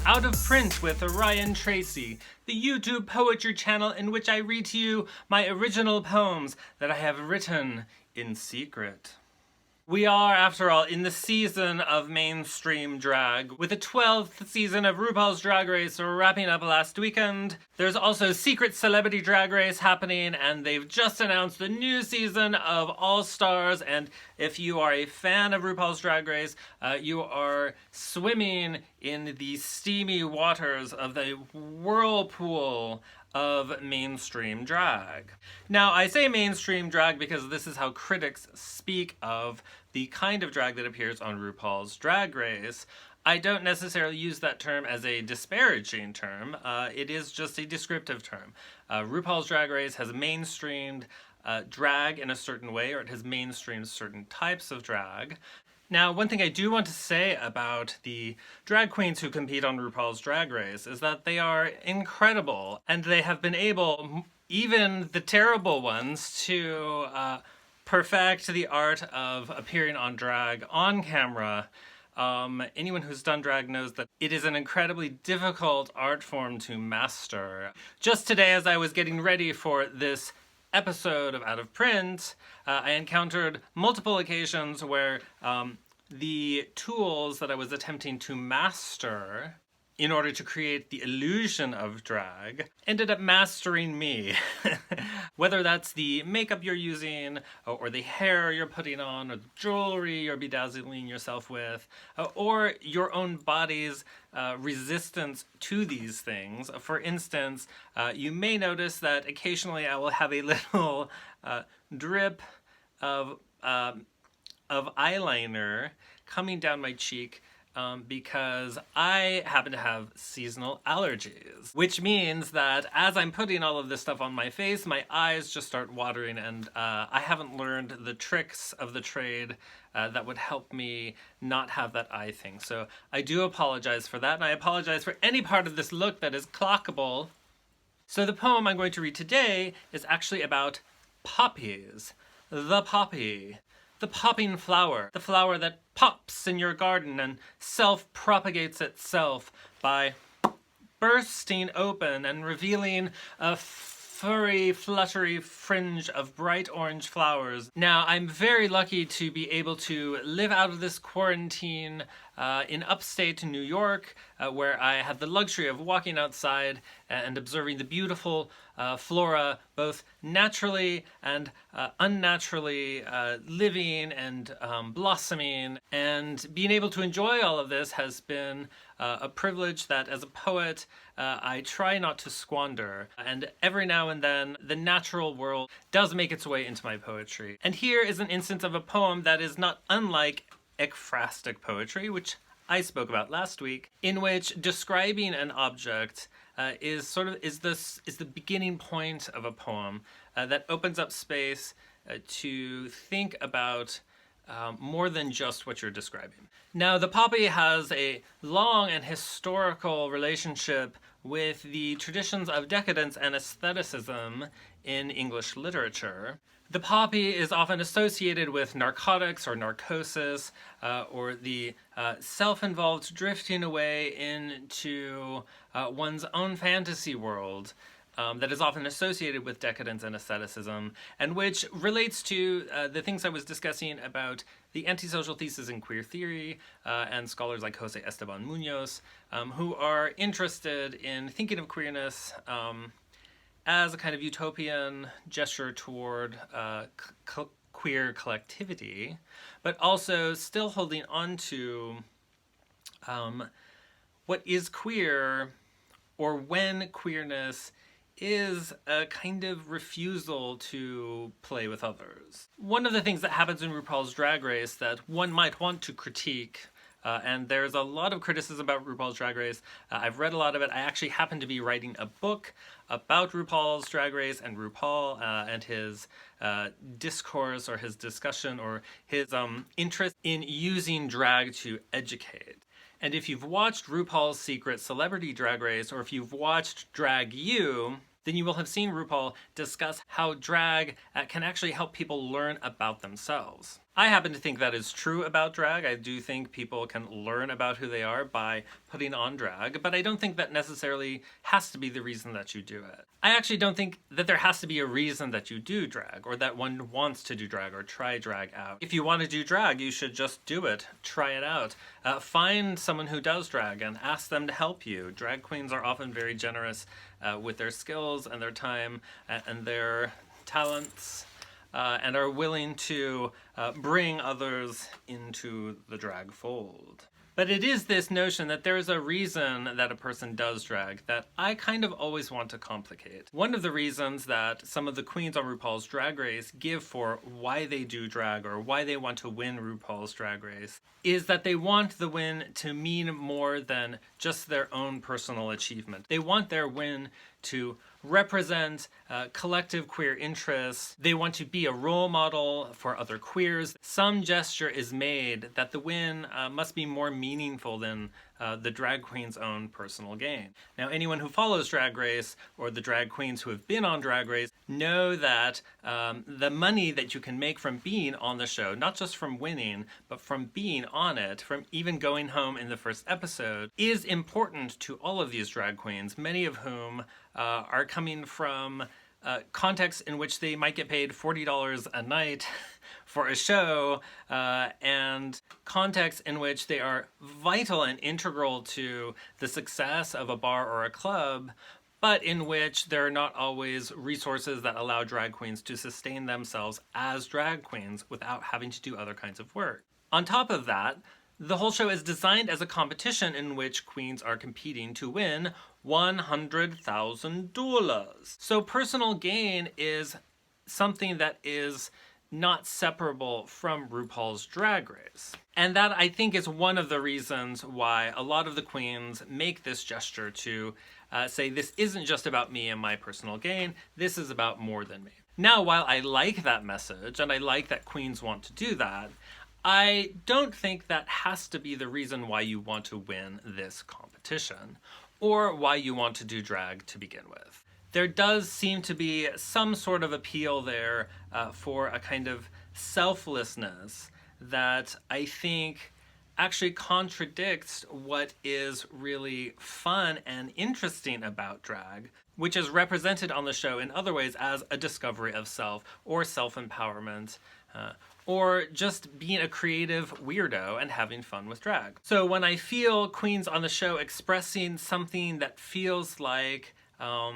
Out of Print with Ryan Tracy, the YouTube poetry channel in which I read to you my original poems that I have written in secret. We are, after all, in the season of mainstream drag, with the 12th season of RuPaul's Drag Race wrapping up last weekend. There's also Secret Celebrity Drag Race happening, and they've just announced the new season of All Stars, and if you are a fan of RuPaul's Drag Race, you are swimming in the steamy waters of the whirlpool of mainstream drag. Now, I say mainstream drag because this is how critics speak of the kind of drag that appears on RuPaul's Drag Race. I don't necessarily use that term as a disparaging term. It is just a descriptive term. RuPaul's Drag Race has mainstreamed drag in a certain way, or it has mainstreamed certain types of drag. Now, one thing I do want to say about the drag queens who compete on RuPaul's Drag Race is that they are incredible, and they have been able, even the terrible ones, to perfect the art of appearing on drag on camera. Anyone who's done drag knows that it is an incredibly difficult art form to master. Just today, as I was getting ready for this episode of Out of Print, I encountered multiple occasions where the tools that I was attempting to master in order to create the illusion of drag ended up mastering me. Whether that's the makeup you're using, or the hair you're putting on, or the jewelry you're bedazzling yourself with, or your own body's resistance to these things. For instance, you may notice that occasionally I will have a little drip of eyeliner coming down my cheek because I happen to have seasonal allergies, which means that as I'm putting all of this stuff on my face, my eyes just start watering, and I haven't learned the tricks of the trade that would help me not have that eye thing. So I do apologize for that, and I apologize for any part of this look that is clockable. So the poem I'm going to read today is actually about poppies. The poppy. The popping flower. The flower that pops in your garden and self-propagates itself by bursting open and revealing a furry, fluttery fringe of bright orange flowers. Now, I'm very lucky to be able to live out of this quarantine in upstate New York, where I had the luxury of walking outside and observing the beautiful flora, both naturally and unnaturally living and blossoming. And being able to enjoy all of this has been a privilege that, as a poet, I try not to squander. And every now and then, the natural world does make its way into my poetry. And here is an instance of a poem that is not unlike ekphrastic poetry, which I spoke about last week, in which describing an object is the beginning point of a poem that opens up space to think about more than just what you're describing. Now, the poppy has a long and historical relationship with the traditions of decadence and aestheticism in English literature. The poppy is often associated with narcotics or narcosis, or the self-involved drifting away into one's own fantasy world that is often associated with decadence and aestheticism, and which relates to the things I was discussing about the antisocial thesis in queer theory and scholars like Jose Esteban Munoz, who are interested in thinking of queerness as a kind of utopian gesture toward queer collectivity, but also still holding on to what is queer, or when queerness is a kind of refusal to play with others. One of the things that happens in RuPaul's Drag Race that one might want to critique, and there's a lot of criticism about RuPaul's Drag Race. I've read a lot of it. I actually happen to be writing a book about RuPaul's Drag Race and RuPaul and his discourse, or his discussion, or his interest in using drag to educate. And if you've watched RuPaul's Secret Celebrity Drag Race, or if you've watched Drag You, then you will have seen RuPaul discuss how drag can actually help people learn about themselves. I happen to think that is true about drag. I do think people can learn about who they are by putting on drag, but I don't think that necessarily has to be the reason that you do it. I actually don't think that there has to be a reason that you do drag, or that one wants to do drag or try drag out. If you want to do drag, you should just do it. Try it out. Find someone who does drag and ask them to help you. Drag queens are often very generous with their skills and their time and their talents. And are willing to bring others into the drag fold. But it is this notion that there is a reason that a person does drag that I kind of always want to complicate. One of the reasons that some of the queens on RuPaul's Drag Race give for why they do drag or why they want to win RuPaul's Drag Race is that they want the win to mean more than just their own personal achievement. They want their win to represent collective queer interests. They want to be a role model for other queers. Some gesture is made that the win must be more meaningful than the drag queen's own personal gain. Now, anyone who follows Drag Race or the drag queens who have been on Drag Race know that the money that you can make from being on the show, not just from winning, but from being on it, from even going home in the first episode, is important to all of these drag queens, many of whom are coming from contexts in which they might get paid $40 a night for a show, and contexts in which they are vital and integral to the success of a bar or a club, but in which there are not always resources that allow drag queens to sustain themselves as drag queens without having to do other kinds of work. On top of that, the whole show is designed as a competition in which queens are competing to win $100,000. So personal gain is something that is not separable from RuPaul's Drag Race. And that, I think, is one of the reasons why a lot of the queens make this gesture to say, this isn't just about me and my personal gain, this is about more than me. Now, while I like that message, and I like that queens want to do that, I don't think that has to be the reason why you want to win this competition, or why you want to do drag to begin with. There does seem to be some sort of appeal there for a kind of selflessness that I think actually contradicts what is really fun and interesting about drag, which is represented on the show in other ways as a discovery of self or self-empowerment, or just being a creative weirdo and having fun with drag. So when I feel queens on the show expressing something that feels like a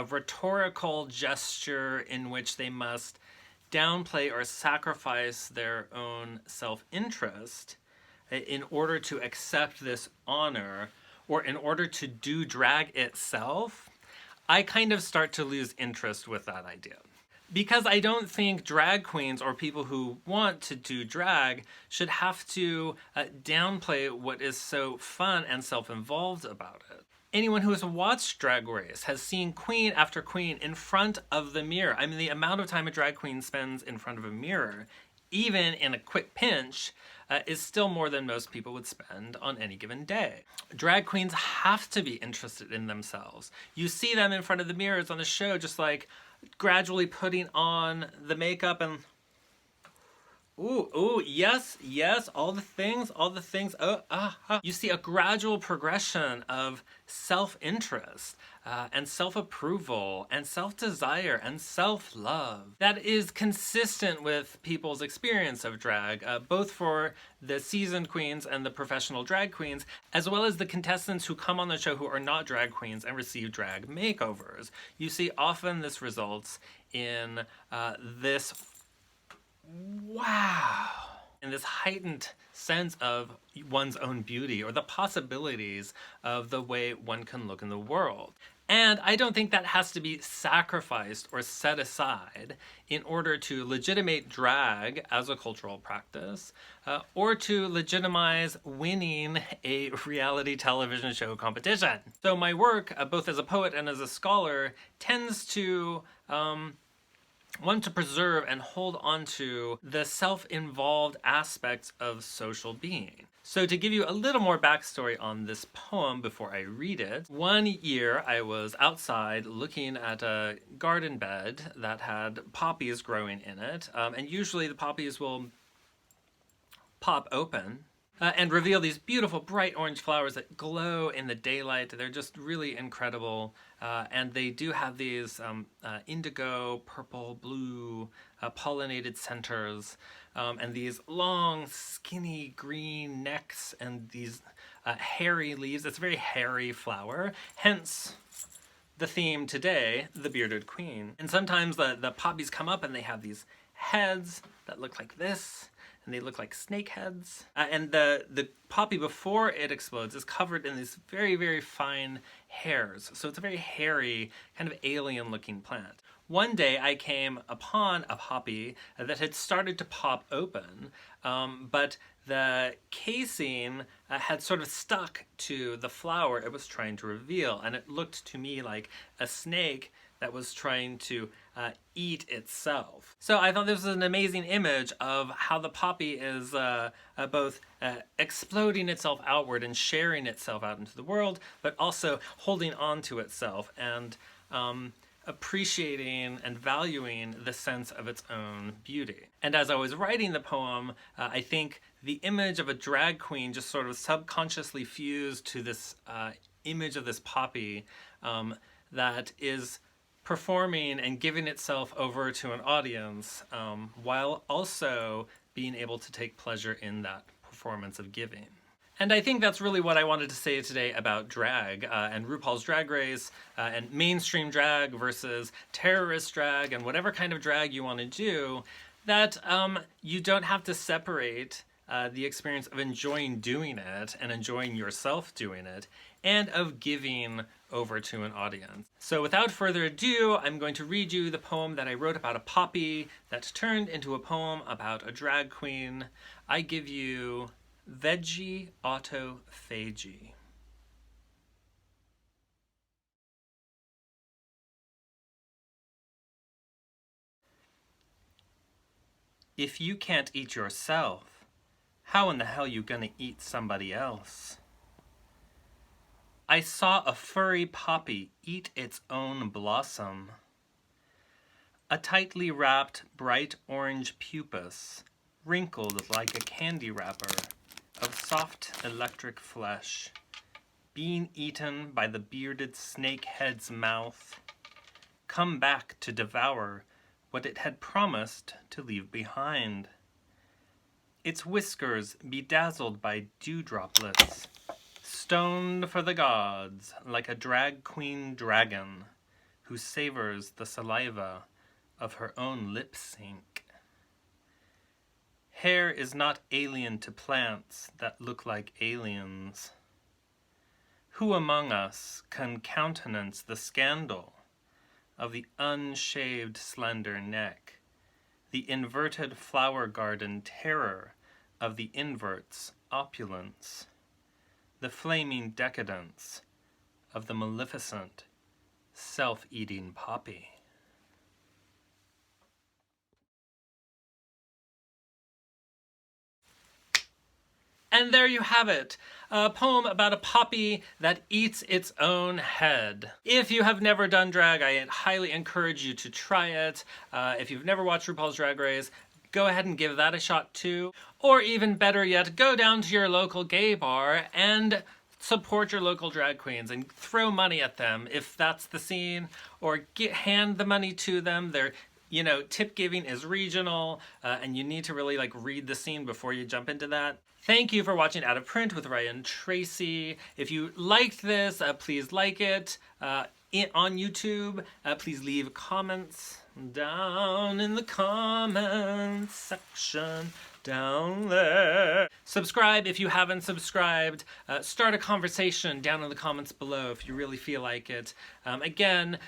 rhetorical gesture in which they must downplay or sacrifice their own self-interest in order to accept this honor, or in order to do drag itself, I kind of start to lose interest with that idea. Because I don't think drag queens or people who want to do drag should have to downplay what is so fun and self-involved about it. Anyone who has watched Drag Race has seen queen after queen in front of the mirror. I mean, the amount of time a drag queen spends in front of a mirror, even in a quick pinch, is still more than most people would spend on any given day. Drag queens have to be interested in themselves. You see them in front of the mirrors on the show, just like gradually putting on the makeup and ooh, yes, all the things, You see a gradual progression of self-interest and self-approval and self-desire and self-love that is consistent with people's experience of drag, both for the seasoned queens and the professional drag queens, as well as the contestants who come on the show who are not drag queens and receive drag makeovers. You see often this results in this wow, and this heightened sense of one's own beauty or the possibilities of the way one can look in the world. And I don't think that has to be sacrificed or set aside in order to legitimate drag as a cultural practice, or to legitimize winning a reality television show competition. So my work, both as a poet and as a scholar, tends to want to preserve and hold on to the self-involved aspects of social being. So to give you a little more backstory on this poem before I read it, one year I was outside looking at a garden bed that had poppies growing in it, and usually the poppies will pop open and reveal these beautiful bright orange flowers that glow in the daylight. They're just really incredible. And they do have these indigo, purple, blue pollinated centers, and these long, skinny green necks and these hairy leaves. It's a very hairy flower, hence the theme today, the bearded queen. And sometimes the poppies come up and they have these heads that look like this, and they look like snake heads. And the poppy, before it explodes, is covered in these very, very fine hairs. So it's a very hairy, kind of alien-looking plant. One day I came upon a poppy that had started to pop open, but the casing had sort of stuck to the flower it was trying to reveal, and it looked to me like a snake that was trying to eat itself. So I thought this was an amazing image of how the poppy is both exploding itself outward and sharing itself out into the world, but also holding on to itself and appreciating and valuing the sense of its own beauty. And as I was writing the poem, I think the image of a drag queen just sort of subconsciously fused to this image of this poppy that is performing and giving itself over to an audience while also being able to take pleasure in that performance of giving. And I think that's really what I wanted to say today about drag and RuPaul's Drag Race and mainstream drag versus terrorist drag and whatever kind of drag you want to do, that you don't have to separate the experience of enjoying doing it and enjoying yourself doing it and of giving over to an audience. So without further ado, I'm going to read you the poem that I wrote about a poppy that turned into a poem about a drag queen. I give you Veggie Autophagy. If you can't eat yourself, how in the hell you gonna eat somebody else? I saw a furry poppy eat its own blossom. A tightly wrapped bright orange pupus, wrinkled like a candy wrapper, of soft electric flesh, being eaten by the bearded snakehead's mouth, come back to devour what it had promised to leave behind. Its whiskers bedazzled by dewdroplets, stoned for the gods like a drag queen dragon who savors the saliva of her own lip sync. Hair is not alien to plants that look like aliens. Who among us can countenance the scandal of the unshaved slender neck, the inverted flower garden terror of the invert's opulence, the flaming decadence of the maleficent, self-eating poppy? And there you have it, a poem about a poppy that eats its own head. If you have never done drag, I highly encourage you to try it. If you've never watched RuPaul's Drag Race, go ahead and give that a shot too. Or even better yet, go down to your local gay bar and support your local drag queens and throw money at them if that's the scene, or hand the money to them. They're, you know, tip giving is regional, and you need to really read the scene before you jump into that. Thank you for watching Out of Print with Ryan Tracy. If you liked this, please like it. On YouTube, please leave comments down in the comments section down there. Subscribe if you haven't subscribed. Start a conversation down in the comments below if you really feel like it. Again,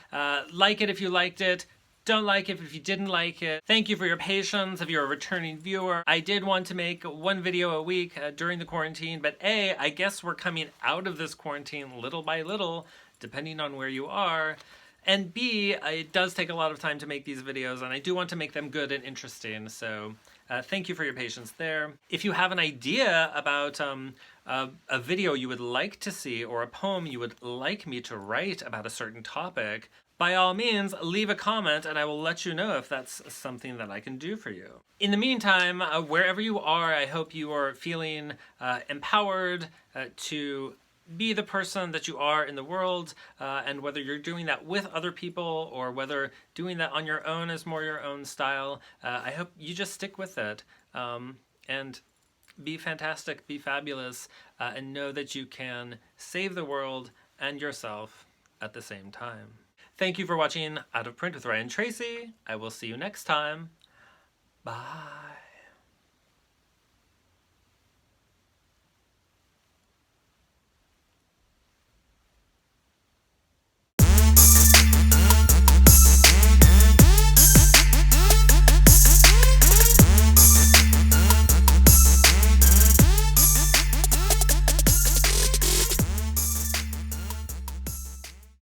like it if you liked it. Don't like it if you didn't like it. Thank you for your patience if you're a returning viewer. I did want to make one video a week during the quarantine, but A, I guess we're coming out of this quarantine little by little, depending on where you are. And B, it does take a lot of time to make these videos, and I do want to make them good and interesting, so Thank you for your patience there. If you have an idea about a video you would like to see or a poem you would like me to write about a certain topic, by all means, leave a comment and I will let you know if that's something that I can do for you. In the meantime, wherever you are, I hope you are feeling empowered to be the person that you are in the world, and whether you're doing that with other people or whether doing that on your own is more your own style, I hope you just stick with it and be fantastic, be fabulous, and know that you can save the world and yourself at the same time. Thank you for watching Out of Print with Ryan Tracy. I will see you next time. Bye.